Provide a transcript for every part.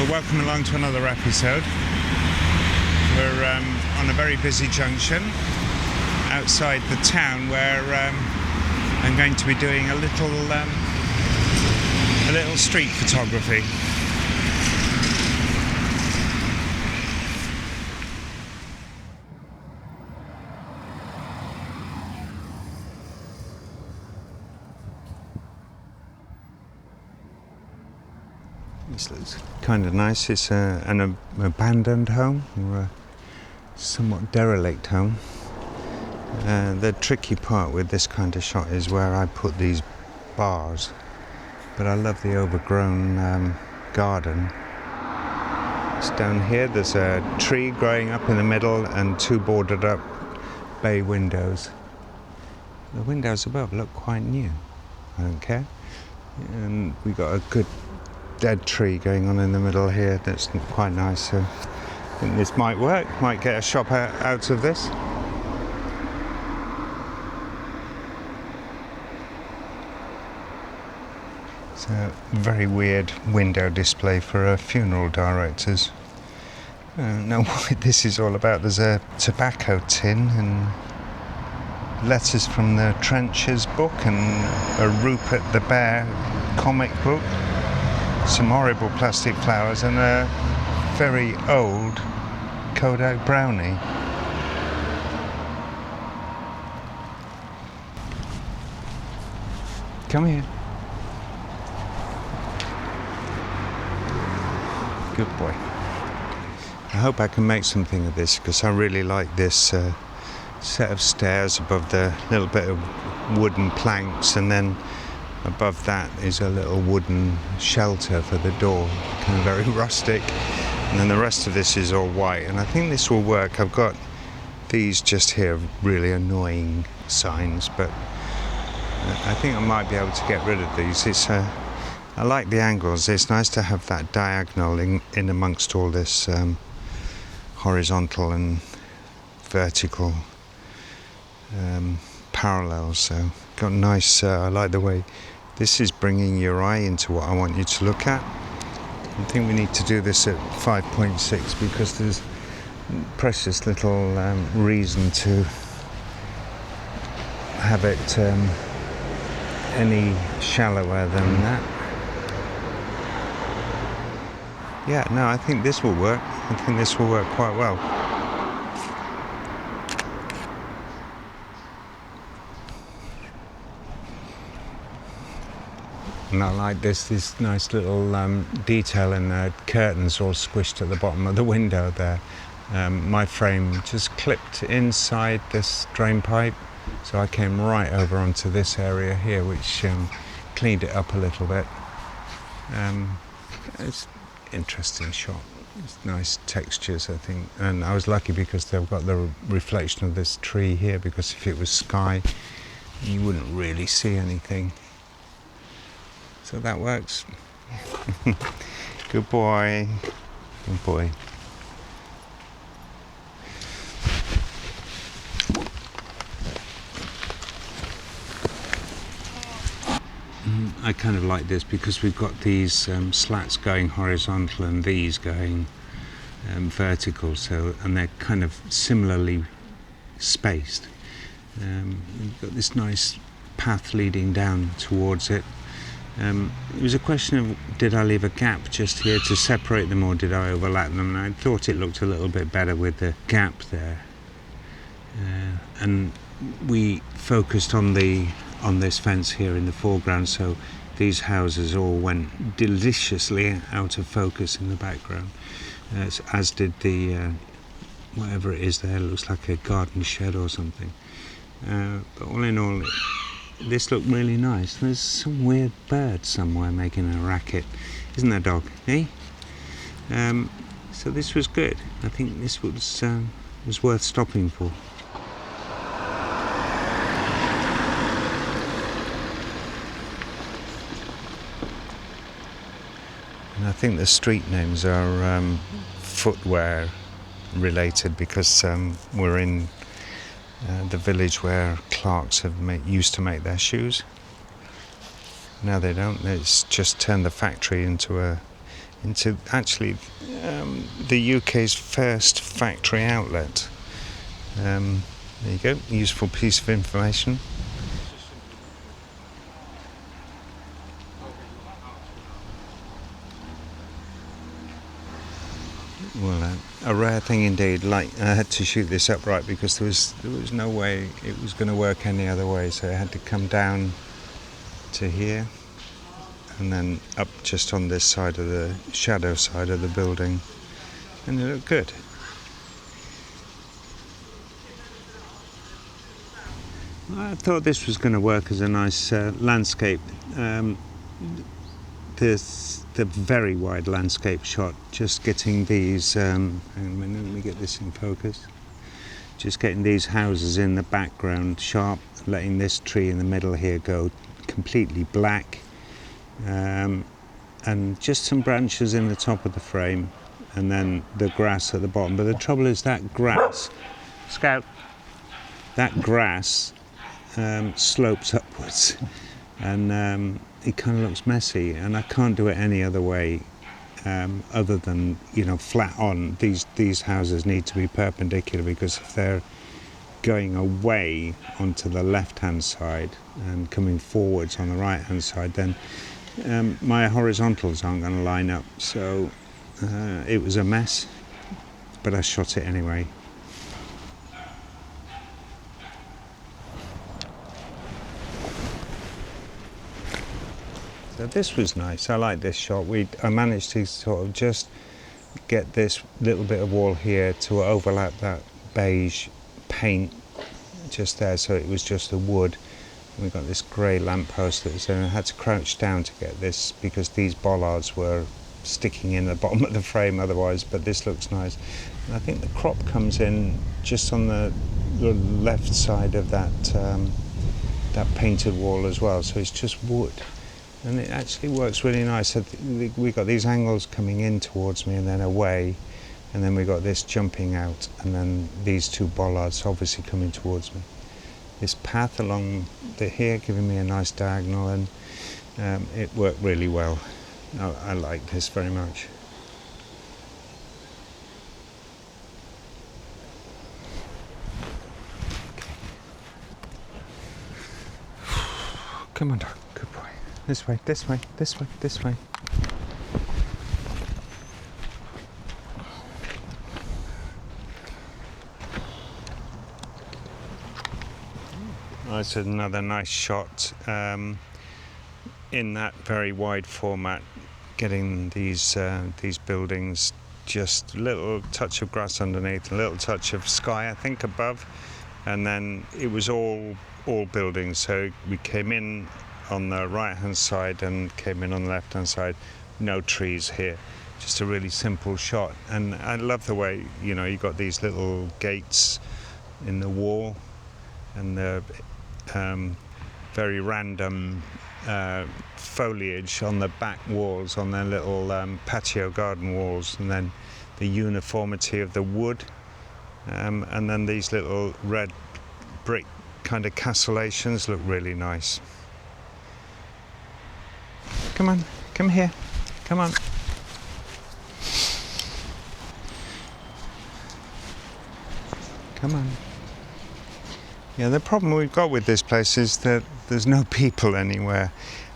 welcome along to another episode. We're on a very busy junction outside the town where I'm going to be doing a little street photography. This looks kind of nice. It's an abandoned home, or a somewhat derelict home. The tricky part with this kind of shot is where I put these bars, but I love the overgrown garden. It's down here. There's a tree growing up in the middle and two boarded up bay windows. The windows above look quite new. I don't care. And we got a good dead tree going on in the middle here that's quite nice, so I think this might work. Might get a shot out of this. It's a very weird window display for funeral directors. I don't know what this is all about. There's a tobacco tin and letters from the Trenches book and a Rupert the Bear comic book. Some horrible plastic flowers and a very old Kodak brownie. Come here. Good boy. I hope I can make something of this because I really like this set of stairs above the little bit of wooden planks, and then above that is a little wooden shelter for the door, kind of very rustic, and then the rest of this is all white, and I think this will work. I've got these just here, really annoying signs, but I think I might be able to get rid of these. I like the angles. It's nice to have that diagonal in amongst all this horizontal and vertical parallels, so got nice, I like the way this is bringing your eye into what I want you to look at. I think we need to do this at 5.6 because there's precious little reason to have it any shallower than that. Yeah, no, I think this will work. I think this will work quite well. And I like this nice little detail in the curtains all squished at the bottom of the window there. My frame just clipped inside this drain pipe, so I came right over onto this area here, which cleaned it up a little bit. It's an interesting shot. It's nice textures, I think. And I was lucky because they've got the reflection of this tree here, because if it was sky, you wouldn't really see anything. So that works. Good boy. Good boy. I kind of like this because we've got these slats going horizontal and these going vertical, so, and they're kind of similarly spaced. We've got this nice path leading down towards it. It was a question of, did I leave a gap just here to separate them, or did I overlap them? And I thought it looked a little bit better with the gap there. And we focused on this fence here in the foreground, so these houses all went deliciously out of focus in the background, as did the whatever it is there. It looks like a garden shed or something. But all in all, this looked really nice. There's some weird bird somewhere making a racket. Isn't there, dog? Eh? So this was good. I think this was worth stopping for. And I think the street names are footwear related, because we're in the village where Clarks used to make their shoes. Now they don't. It's just turned the factory into a into actually the UK's first factory outlet. There you go, useful piece of information. Well, a rare thing indeed. Like, I had to shoot this upright because there was no way it was going to work any other way, so I had to come down to here and then up just on this side of the shadow side of the building, and it looked good. I thought this was going to work as a nice landscape. The very wide landscape shot, just getting these, hang on a minute, let me get this in focus. Just getting these houses in the background sharp, letting this tree in the middle here go completely black, and just some branches in the top of the frame, and then the grass at the bottom. But the trouble is that grass, Scout, that grass slopes upwards, and it kind of looks messy, and I can't do it any other way other than, you know, flat on. These houses need to be perpendicular, because if they're going away onto the left hand side and coming forwards on the right hand side, then my horizontals aren't going to line up. So it was a mess, but I shot it anyway. So this was nice. I like this shot. I managed to sort of just get this little bit of wall here to overlap that beige paint just there, so it was just the wood. And we got this grey lamppost that was there, and I had to crouch down to get this because these bollards were sticking in the bottom of the frame otherwise, but this looks nice. And I think the crop comes in just on the left side of that painted wall as well, so it's just wood. And it actually works really nice. So we got these angles coming in towards me and then away, and then we got this jumping out, and then these two bollards obviously coming towards me. This path along here giving me a nice diagonal, and it worked really well. I like this very much. Come on, dog. Good boy. This way, this way, this way, this way. That's another nice shot in that very wide format, getting these buildings, just a little touch of grass underneath, a little touch of sky I think above, and then it was all buildings. So we came in on the right hand side and came in on the left hand side, no trees here, just a really simple shot. And I love the way, you know, you got these little gates in the wall, and the very random foliage on the back walls, on their little patio garden walls, and then the uniformity of the wood, and then these little red brick kind of castellations look really nice. Come on, come here, come on. Come on. Yeah, the problem we've got with this place is that there's no people anywhere,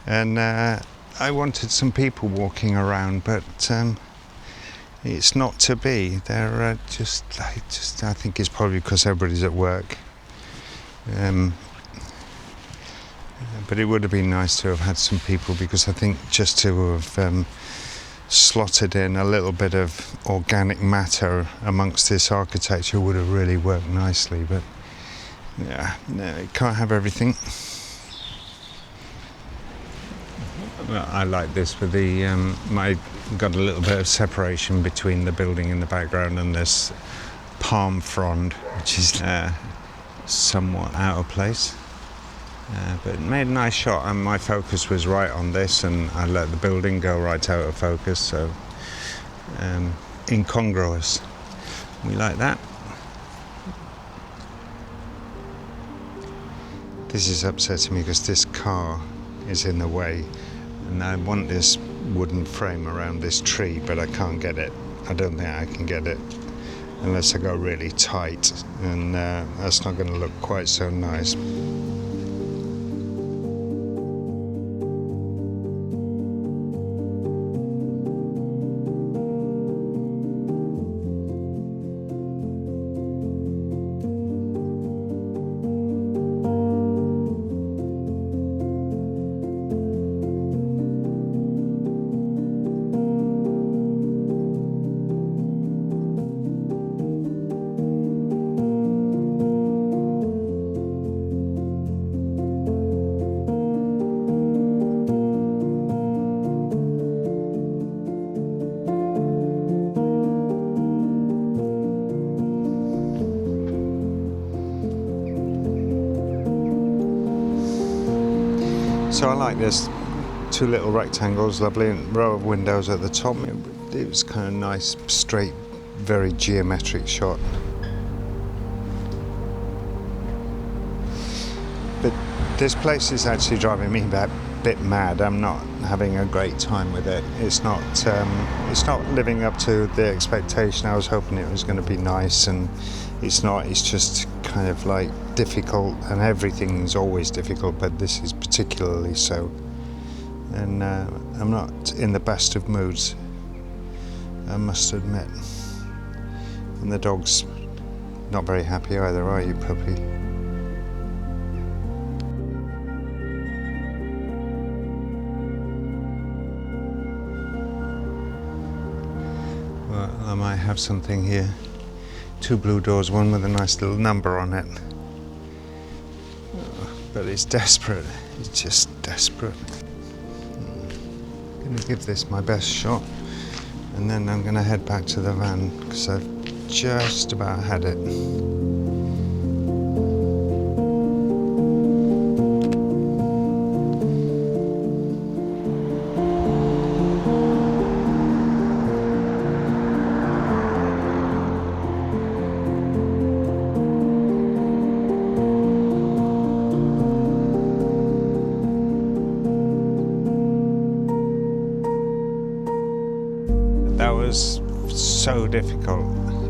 and I wanted some people walking around, but it's not to be. They're just I think it's probably because everybody's at work. But it would have been nice to have had some people, because I think just to have slotted in a little bit of organic matter amongst this architecture would have really worked nicely. But yeah, no, you can't have everything. Well, I like this with the got a little bit of separation between the building in the background and this palm frond, which is somewhat out of place. But it made a nice shot, and my focus was right on this, and I let the building go right out of focus, so incongruous. We like that. This is upsetting me because this car is in the way, And I want this wooden frame around this tree, but I can't get it. I don't think I can get it unless I go really tight, and that's not going to look quite so nice. So I like this, two little rectangles, lovely, and row of windows at the top. It was kind of nice, straight, very geometric shot. But this place is actually driving me a bit mad. I'm not having a great time with it. It's not living up to the expectation. I was hoping it was going to be nice, and it's not. It's just kind of like difficult, and everything's always difficult, but this is particularly so. And I'm not in the best of moods, I must admit. And the dog's not very happy either, are you, puppy? Well, I might have something here. 2 blue doors, one with a nice little number on it. But it's desperate. It's just desperate. I'm going to give this my best shot, and then I'm going to head back to the van because I've just about had it. That was so difficult.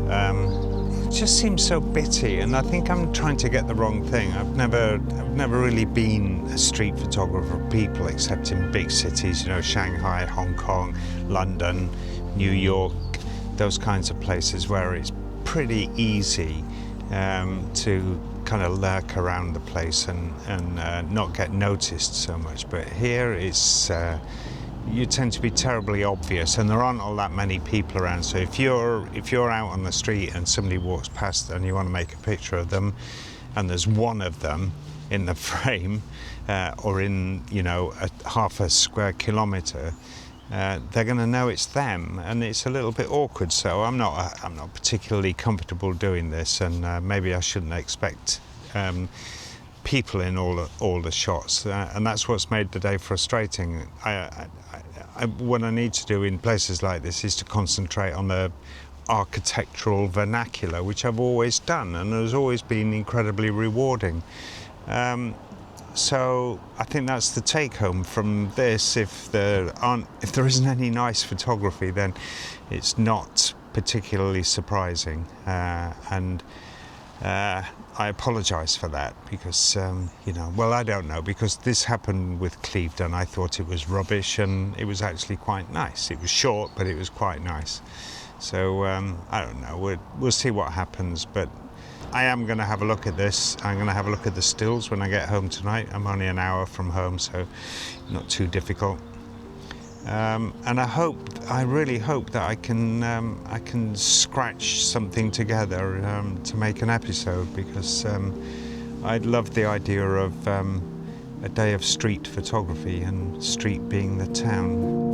It just seems so bitty, and I think I'm trying to get the wrong thing. I've never really been a street photographer of people, except in big cities, you know, Shanghai, Hong Kong, London, New York, those kinds of places where it's pretty easy to kind of lurk around the place and not get noticed so much. But here it's you tend to be terribly obvious, and there aren't all that many people around. So if you're out on the street and somebody walks past and you want to make a picture of them, and there's one of them in the frame, or in, you know, half a square kilometre, they're going to know it's them, and it's a little bit awkward. So I'm not particularly comfortable doing this, and maybe I shouldn't expect people in all the shots, and that's what's made the day frustrating. What I need to do in places like this is to concentrate on the architectural vernacular, which I've always done and has always been incredibly rewarding. So I think that's the take home from this. If there isn't any nice photography, then it's not particularly surprising, and I apologise for that, because you know, well, I don't know, because this happened with Clevedon. I thought it was rubbish, and it was actually quite nice. It was short, but it was quite nice. So I don't know, we'll see what happens, but I am going to have a look at this. I'm going to have a look at the stills when I get home tonight. I'm only an hour from home, so not too difficult. And I really hope that I can scratch something together to make an episode, because I'd love the idea of a day of street photography, and street being the town.